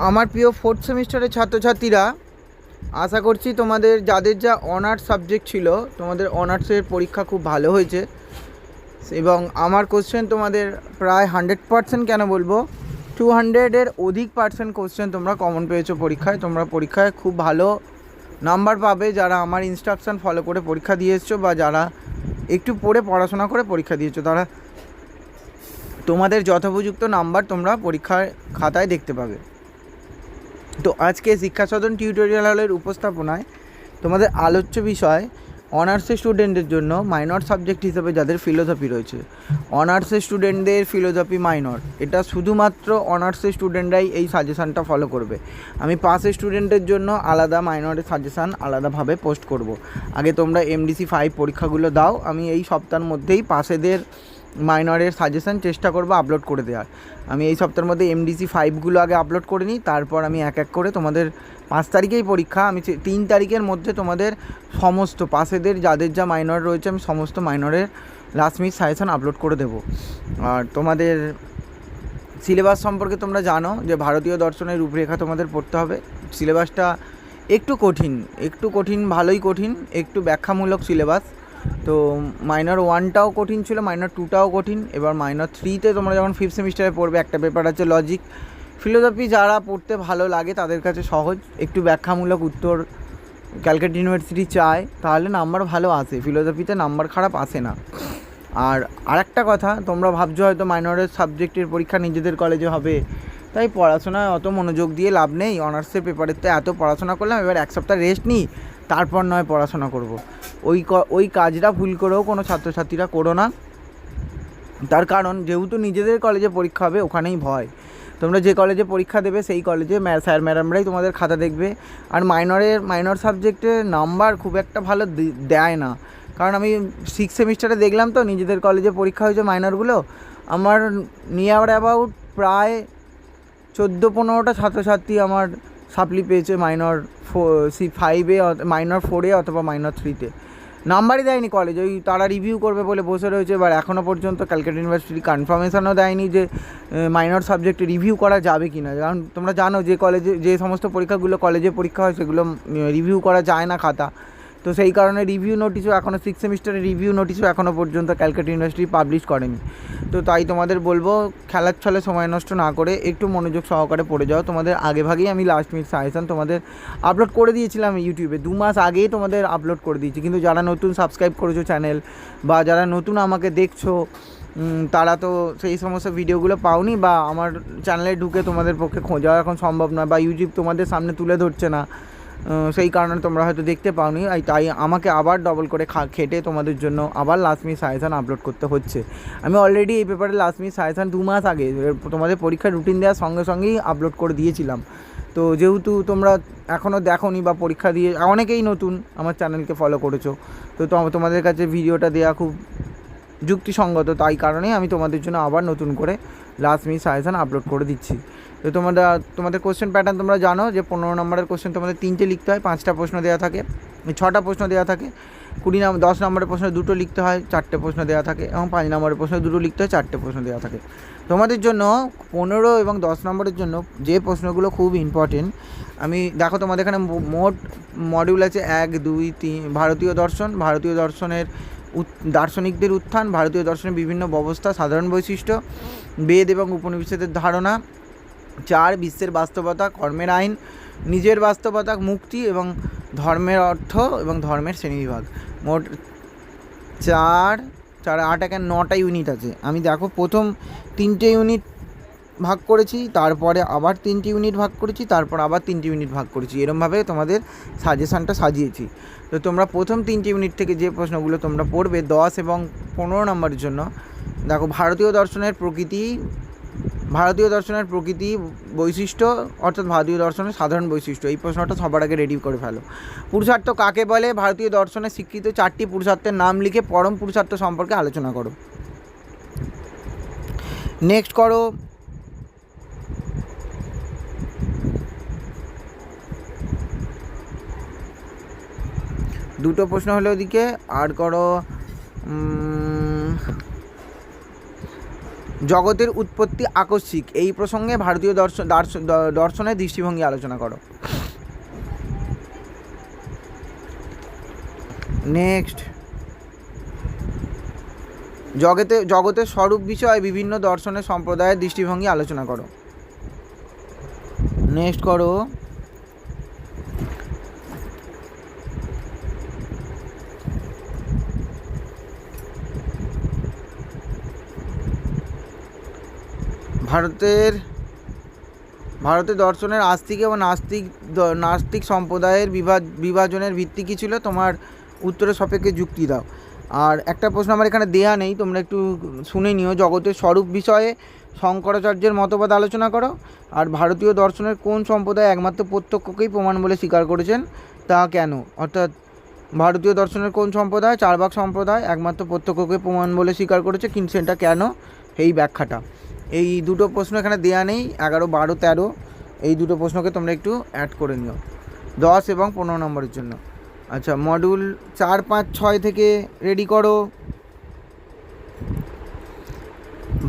আমার প্রিয় ফোর্থ সেমিস্টারের ছাত্রছাত্রীরা, আশা করছি তোমাদের যাদের যা অনার্স সাবজেক্ট ছিল তোমাদের অনার্সের পরীক্ষা খুব ভালো হয়েছে এবং আমার কোশ্চেন তোমাদের প্রায় 100% কেন বলবো 200-এর অধিক পার্সেন্ট কোশ্চেন তোমরা কমন পেয়েছো পরীক্ষায়। তোমরা পরীক্ষায় খুব ভালো নাম্বার পাবে যারা আমার ইনস্ট্রাকশান ফলো করে পরীক্ষা দিয়ে এসছো বা যারা একটু পড়ে পড়াশোনা করে পরীক্ষা দিয়েছো, তারা তোমাদের যথোপযুক্ত নাম্বার তোমরা পরীক্ষার খাতায় দেখতে পাবে। তো আজকে শিক্ষা সদন টিউটোরিয়াল হলের উপস্থাপনায় তোমাদের আলোচ্য বিষয় অনার্সের স্টুডেন্টদের জন্য মাইনর সাবজেক্ট হিসেবে যাদের ফিলোসফি রয়েছে, অনার্সের স্টুডেন্টদের ফিলোসফি মাইনর, এটা শুধুমাত্র অনার্সের স্টুডেন্টরাই এই সাজেশানটা ফলো করবে। আমি পাসের স্টুডেন্টের জন্য আলাদা মাইনরের সাজেশান আলাদাভাবে পোস্ট করব। আগে তোমরা MDC 5 পরীক্ষাগুলো দাও, আমি এই সপ্তাহের মধ্যেই পাসেদের মাইনরের সাজেশান চেষ্টা করব আপলোড করে দেওয়ার। আমি এই সপ্তাহের মধ্যে MDC 5গুলো আগে আপলোড করে নিই, তারপর আমি এক এক করে তোমাদের 5 তারিখেই পরীক্ষা, আমি 3 তারিখের মধ্যে তোমাদের সমস্ত পাসেদের যাদের যা মাইনর রয়েছে আমি সমস্ত মাইনরের লাস্ট মিনিট সাজেশান আপলোড করে দেবো। আর তোমাদের সিলেবাস সম্পর্কে তোমরা জানো যে ভারতীয় দর্শনের রূপরেখা তোমাদের পড়তে হবে। সিলেবাসটা একটু কঠিন, ভালোই কঠিন, একটু ব্যাখ্যামূলক সিলেবাস। তো মাইনর 1টাও কঠিন ছিল, মাইনর 2টাও কঠিন, এবার মাইনর 3তে তোমরা যখন 5th সেমিস্টারে পড়বে একটা পেপার আছে লজিক। ফিলোসফি যারা পড়তে ভালো লাগে তাদের কাছে সহজ, একটু ব্যাখ্যামূলক উত্তর ক্যালকাটা ইউনিভার্সিটি চায়, তাহলে নাম্বার ভালো আসে, ফিলোসফিতে নাম্বার খারাপ আসে না। আর আরেকটা কথা, তোমরা ভাবছো হয়তো মাইনরের সাবজেক্টের পরীক্ষা নিজেদের কলেজে হবে, তাই পড়াশোনায় অত মনোযোগ দিয়ে লাভ নেই। অনার্সের পেপারের তো এত পড়াশোনা করলাম, এবার এক সপ্তাহ রেস্ট নিই, তারপর নয় পড়াশোনা করব। ওই কাজটা ভুল করেও কোনো ছাত্রছাত্রীরা করো না। তার কারণ যেহেতু নিজেদের কলেজে পরীক্ষা হবে ওখানেই ভয়। তোমরা যে কলেজে পরীক্ষা দেবে সেই কলেজে স্যার ম্যাডামরাই তোমাদের খাতা দেখবে। আর মাইনর সাবজেক্টে নাম্বার খুব একটা ভালো দেয় না, কারণ আমি 6 সেমিস্টারে দেখলাম তো নিজেদের কলেজে পরীক্ষা হয়েছে মাইনরগুলো, আমার নিয়ার অ্যাবাউট প্রায় 14-15টা ছাত্রছাত্রী আমার সাপ্লি পেয়েছে মাইনর 5-এ, মাইনর 4-এ অথবা মাইনর 3-তে। নাম্বারই দেয়নি কলেজ, ওই তারা রিভিউ করবে বলে বসে রয়েছে। এবার এখনও পর্যন্ত ক্যালকাটা ইউনিভার্সিটি কনফার্মেশনও দেয়নি যে মাইনর সাবজেক্টে রিভিউ করা যাবে কি না। কারণ তোমরা জানো যে কলেজে যে সমস্ত পরীক্ষাগুলো কলেজে পরীক্ষা হয় সেগুলো রিভিউ করা যায় না খাতা, তো সেই কারণে রিভিউ নোটিশও এখনও 6 সেমিস্টারের রিভিউ নোটিশও এখনও পর্যন্ত ক্যালকাটা ইউনিভার্সিটি পাবলিশ করেনি। তো তাই তোমাদের বলবো খেলার ছলে সময় নষ্ট না করে একটু মনোযোগ সহকারে পড়ে যাও। তোমাদের আগেভাগেই আমি লাস্ট মিনিট সাজেশন তোমাদের আপলোড করে দিয়েছিলাম ইউটিউবে, 2 মাস আগেই তোমাদের আপলোড করে দিয়েছি, কিন্তু যারা নতুন সাবস্ক্রাইব করেছো চ্যানেল বা যারা নতুন আমাকে দেখছো তারা তো সেই সমস্ত ভিডিওগুলো পাওনি, বা আমার চ্যানেলে ঢুকে তোমাদের পক্ষে খোঁজা এখন সম্ভব নয়, বা ইউটিউব তোমাদের সামনে তুলে ধরছে না, সেই কারণে তোমরা হয়তো দেখতে পাওনি। তাই আমাকে আবার ডবল করে খেটে তোমাদের জন্য আবার লাস্ট মিনিট সাজেশান আপলোড করতে হচ্ছে। আমি অলরেডি এই পেপারে লাস্ট মিনিট সাজেশান 2 মাস আগে তোমাদের পরীক্ষার রুটিন দেওয়ার সঙ্গে সঙ্গেই আপলোড করে দিয়েছিলাম। তো যেহেতু তোমরা এখনও দেখোনি বা পরীক্ষা দিয়ে অনেকেই নতুন আমার চ্যানেলকে ফলো করেছো, তো তোমাদের কাছে ভিডিওটা দেওয়া খুব যুক্তিসঙ্গত, তাই কারণেই আমি তোমাদের জন্য আবার নতুন করে লাস্ট মিনিট সাজেশান আপলোড করে দিচ্ছি। তো তোমাদের কোশ্চেন প্যাটার্ন তোমরা জানো যে 15 নম্বরের কোশ্চেন তোমাদের 3টে লিখতে হয়, 5টা প্রশ্ন দেওয়া থাকে, 6টা প্রশ্ন দেওয়া থাকে, 10 নম্বরের প্রশ্ন 2টো লিখতে হয়, 4টে প্রশ্ন দেওয়া থাকে, এবং 5 নম্বরের প্রশ্ন 2টো লিখতে হয়, 4টে প্রশ্ন দেওয়া থাকে। তোমাদের জন্য 15 এবং 10 নম্বরের জন্য যে প্রশ্নগুলো খুব ইম্পর্টেন্ট, আমি দেখো তোমাদের এখানে মোট মডিউল আছে 1, 2, 3, ভারতীয় দর্শন, ভারতীয় দর্শনের দার্শনিকদের উত্থান, ভারতীয় দর্শনের বিভিন্ন ব্যবস্থা, সাধারণ বৈশিষ্ট্য, বেদ এবং উপনিষদের ধারণা, 4 বিশ্বের বাস্তবতা, কর্মের আইন, নিজের বাস্তবতা, মুক্তি এবং ধর্মের অর্থ এবং ধর্মের শ্রেণীবিভাগ। মোট 4, 8, 9টা ইউনিট আছে। আমি দেখো প্রথম 3টে ইউনিট ভাগ করেছি, তারপরে আবার 3টে ইউনিট ভাগ করেছি, তারপর আবার 3টে ইউনিট ভাগ করেছি, এরমভাবে তোমাদের সাজেশানটা সাজিয়েছি। তো তোমরা প্রথম 3টে ইউনিট থেকে যে প্রশ্নগুলো তোমরা পড়বে 10 এবং 15 নম্বরের জন্য, দেখো ভারতীয় দর্শনের প্রকৃতি বৈশিষ্ট্য, অর্থাৎ ভারতীয় দর্শনের সাধারণ বৈশিষ্ট্য, এই প্রশ্নটা সবার আগে রেডি করে ফেলো। পুরুষার্থ কাকে বলে, ভারতীয় দর্শনে স্বীকৃত 4টি পুরুষার্থের নাম লিখে পরম পুরুষার্থ সম্পর্কে আলোচনা করো। নেক্সট করো দুটো প্রশ্ন হলো ওদিকে, আর করো জগতের উৎপত্তি আকস্মিক, এই প্রসঙ্গে ভারতীয় দর্শনের দৃষ্টিভঙ্গি আলোচনা করো। নেক্সট, জগতের স্বরূপ বিষয়ে বিভিন্ন দর্শনের সম্প্রদায়ের দৃষ্টিভঙ্গি আলোচনা করো। নেক্সট করো, ভারতের দর্শনের আস্তিক এবং নাস্তিক সম্প্রদায়ের বিভাজনের ভিত্তি কী ছিল, তোমার উত্তরের সাপেক্ষে যুক্তি দাও। আর একটা প্রশ্ন আমার এখানে দেয়া নেই, তোমরা একটু শুনে নিও। জগতের স্বরূপ বিষয়ে শঙ্করাচার্যের মতবাদ আলোচনা করো। আর ভারতীয় দর্শনের কোন সম্প্রদায় একমাত্র প্রত্যক্ষকেই প্রমাণ বলে স্বীকার করেছেন, তা কেন? অর্থাৎ ভারতীয় দর্শনের কোন সম্প্রদায়, চারবাক সম্প্রদায় একমাত্র প্রত্যক্ষকে প্রমাণ বলে স্বীকার করেছে, কিন্তু সেটা কেন, এই ব্যাখ্যাটা। এই দুটো প্রশ্ন এখানে দেয়া নেই, 11, 12, 13 এই দুটো প্রশ্নকে তোমরা একটু অ্যাড করে নিও 10 এবং 15 নম্বরের জন্য। আচ্ছা, মডিউল 4, 5, 6 থেকে রেডি করো।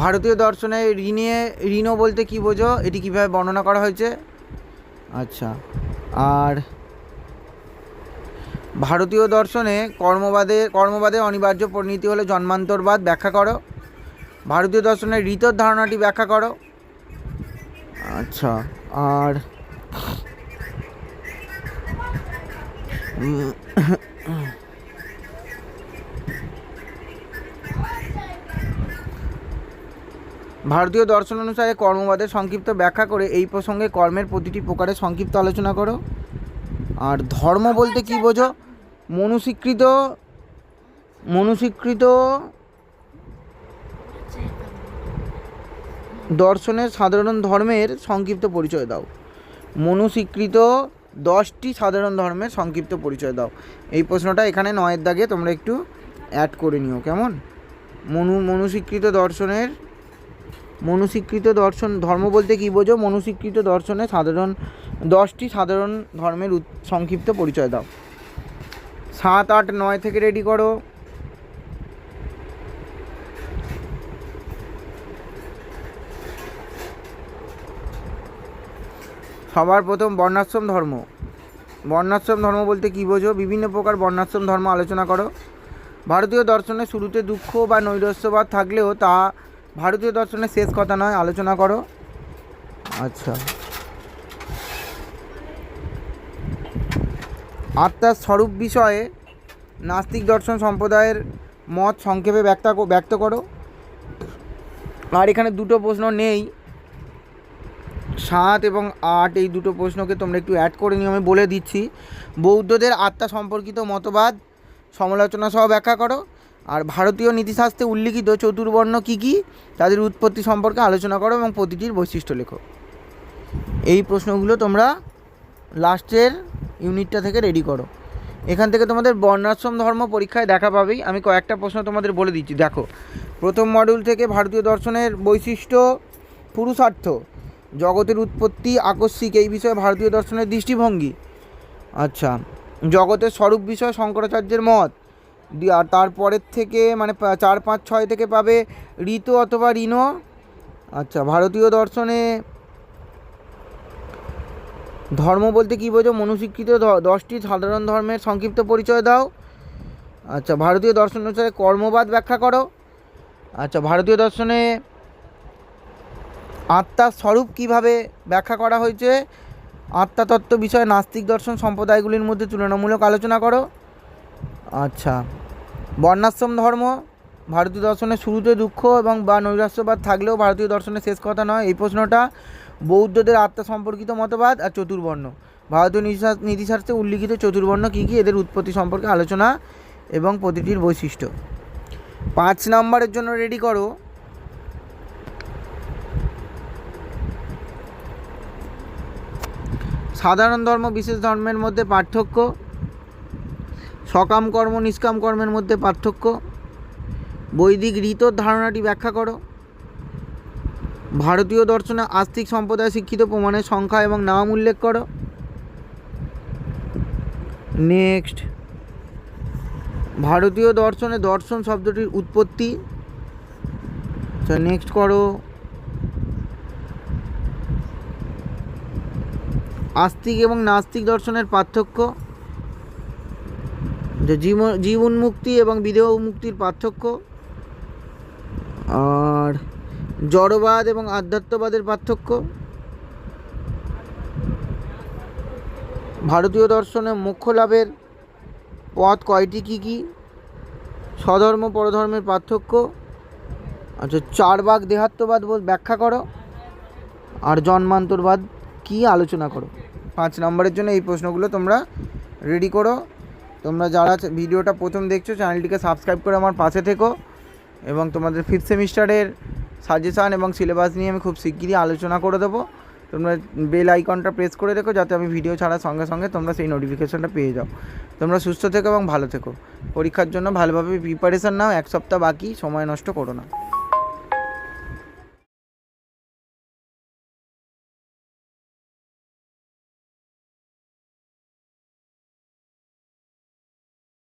ভারতীয় দর্শনে ঋণ বলতে কী বোঝো, এটি কীভাবে বর্ণনা করা হয়েছে। আচ্ছা, আর ভারতীয় দর্শনে কর্মবাদের অনিবার্য পরিণতি হলে জন্মান্তরবাদ ব্যাখ্যা করো। ভারতীয় দর্শনের ঋতর ধারণাটি ব্যাখ্যা করো। আচ্ছা, আর ভারতীয় দর্শন অনুসারে কর্মবাদের সংক্ষিপ্ত ব্যাখ্যা করে এই প্রসঙ্গে কর্মের প্রতিটি প্রকারের সংক্ষিপ্ত আলোচনা করো। আর ধর্ম বলতে কী বোঝো, মনুস্বীকৃত দর্শনের সাধারণ ধর্মের সংক্ষিপ্ত পরিচয় দাও। মনুস্বীকৃত 10টি সাধারণ ধর্মের সংক্ষিপ্ত পরিচয় দাও। এই প্রশ্নটা এখানে 9 দাগে তোমরা একটু অ্যাড করে নিও, কেমন? মনুস্বীকৃত দর্শন, ধর্ম বলতে কী বোঝো, মনুস্বীকৃত দর্শনের 10টি সাধারণ ধর্মের সংক্ষিপ্ত পরিচয় দাও। 7, 8, 9 থেকে রেডি করো। সবার প্রথম বর্ণাশ্রম ধর্ম বলতে কী বোঝো, বিভিন্ন প্রকার বর্ণাশ্রম ধর্ম আলোচনা করো। ভারতীয় দর্শনের শুরুতে দুঃখ বা নৈরাশ্যবাদ থাকলেও তা ভারতীয় দর্শনের শেষ কথা নয়, আলোচনা করো। আচ্ছা, আত্মার স্বরূপ বিষয়ে নাস্তিক দর্শন সম্প্রদায়ের মত সংক্ষেপে ব্যক্ত করো। আর এখানে দুটো প্রশ্ন নেই, 7 এবং 8 এই দুটো প্রশ্নকে তোমরা একটু অ্যাড করে নিও, আমি বলে দিচ্ছি। বৌদ্ধদের আত্মা সম্পর্কিত মতবাদ সমালোচনা সহ ব্যাখ্যা করো। আর ভারতীয় নীতিশাস্ত্রে উল্লিখিত চতুর্বর্ণ কী কী, তাদের উৎপত্তি সম্পর্কে আলোচনা করো এবং প্রতিটির বৈশিষ্ট্য লেখো। এই প্রশ্নগুলো তোমরা লাস্টের ইউনিটটা থেকে রেডি করো। এখান থেকে তোমাদের বর্ণাশ্রম ধর্ম পরীক্ষায় দেখা পাবেই। আমি কয়েকটা প্রশ্ন তোমাদের বলে দিচ্ছি, দেখো। প্রথম মডিউল থেকে ভারতীয় দর্শনের বৈশিষ্ট্য, পুরুষার্থ, জগতের উৎপত্তি আকস্মিক, এই বিষয়ে ভারতীয় দর্শনের দৃষ্টিভঙ্গি। আচ্ছা, জগতের স্বরূপ বিষয়ে শঙ্করাচার্যের মত। আর তারপরের থেকে মানে 4, 5, 6 থেকে পাবে ঋত অথবা ঋণ। আচ্ছা, ভারতীয় দর্শনে ধর্ম বলতে কী বোঝো, মনুস্বীকৃত 10টি সাধারণ ধর্মের সংক্ষিপ্ত পরিচয় দাও। আচ্ছা, ভারতীয় দর্শন অনুসারে কর্মবাদ ব্যাখ্যা করো। আচ্ছা, ভারতীয় দর্শনে আত্মার স্বরূপ কীভাবে ব্যাখ্যা করা হয়েছে, আত্মাতত্ত্ব বিষয়ে নাস্তিক দর্শন সম্প্রদায়গুলির মধ্যে তুলনামূলক আলোচনা করো। আচ্ছা, বর্ণাশ্রম ধর্ম, ভারতীয় দর্শনের শুরুতে দুঃখ এবং বা নৈরাশ্যবাদ থাকলেও ভারতীয় দর্শনের শেষ কথা নয়, এই প্রশ্নটা। বৌদ্ধদের আত্মা সম্পর্কিত মতবাদ। আর চতুর্বর্ণ, ভারতীয় নীতিশাস্ত্রে উল্লিখিত চতুর্বর্ণ কী কী, এদের উৎপত্তি সম্পর্কে আলোচনা এবং প্রতিটির বৈশিষ্ট্য। 5 নম্বরের জন্য রেডি করো। সাধারণ ধর্ম বিশেষ ধর্মের মধ্যে পার্থক্য, সকাম কর্ম নিষ্কাম কর্মের মধ্যে পার্থক্য, বৈদিক ঋতর ধারণাটি ব্যাখ্যা করো। ভারতীয় দর্শনে আস্তিক সম্প্রদায় শিক্ষিত প্রমাণের সংখ্যা এবং নাম উল্লেখ করো। নেক্সট, ভারতীয় দর্শনে দর্শন শব্দটির উৎপত্তি, আচ্ছা নেক্সট করো আস্তিক এবং নাস্তিক দর্শনের পার্থক্য, যে জীব উন্মুক্তি এবং বিদেহ মুক্তির পার্থক্য, আর জড়বাদ এবং আধ্যাত্মবাদের পার্থক্য, ভারতীয় দর্শনে মোক্ষ লাভের পথ কয়টি কী কী, স্বধর্ম পরধর্মের পার্থক্য, আচ্ছা চারবাক দেহাত্মবাদ ব্যাখ্যা করো, আর জন্মান্তরবাদ কি আলোচনা করো। 5 নম্বরের জন্য এই প্রশ্নগুলো তোমরা রেডি করো। তোমরা যারা ভিডিওটা প্রথম দেখছো চ্যানেলটিকে সাবস্ক্রাইব করে আমার পাশে থেকো, এবং তোমাদের 5th সেমিস্টারের সাজেশান এবং সিলেবাস নিয়ে আমি খুব শিগগিরই আলোচনা করে দেবো। তোমরা বেল আইকনটা প্রেস করে রেখো যাতে আমি ভিডিও ছাড়ার সঙ্গে সঙ্গে তোমরা সেই নোটিফিকেশনটা পেয়ে যাও। তোমরা সুস্থ থেকো এবং ভালো থেকো। পরীক্ষার জন্য ভালোভাবে প্রিপারেশান নাও, 1 সপ্তাহ বাকি, সময় নষ্ট করো না।